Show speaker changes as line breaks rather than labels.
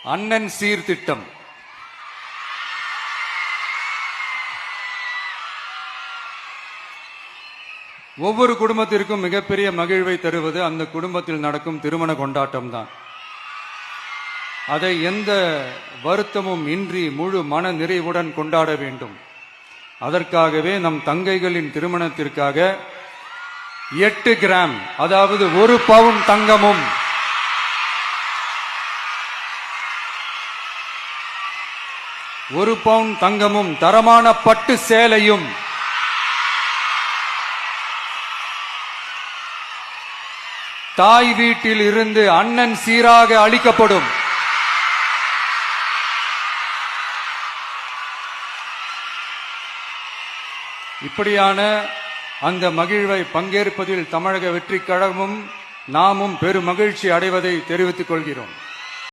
அண்ணன் சீர்திட்டம். ஒவ்வொரு குடும்பத்திற்கும் மிகப்பெரிய மகிழ்வை தருவது அந்த குடும்பத்தில் நடக்கும் திருமண கொண்டாட்டம் தான். அதை எந்த வருத்தமும் இன்றி முழு மன நிறைவுடன் கொண்டாட வேண்டும். அதற்காகவே நம் தங்கைகளின் திருமணத்திற்காக 8 கிராம், அதாவது 1 பவுன் தங்கமும் 1 பவுன் தங்கமும் தரமான பட்டு சேலையும் தாய் வீட்டில் இருந்து அண்ணன் சீராக அளிக்கப்படும். இப்படியான அந்த மகிழ்வை பங்கேற்பதில் தமிழக வெற்றிக் கழகமும் நாமும் பெரும் மகிழ்ச்சி அடைவதை தெரிவித்துக் கொள்கிறோம்.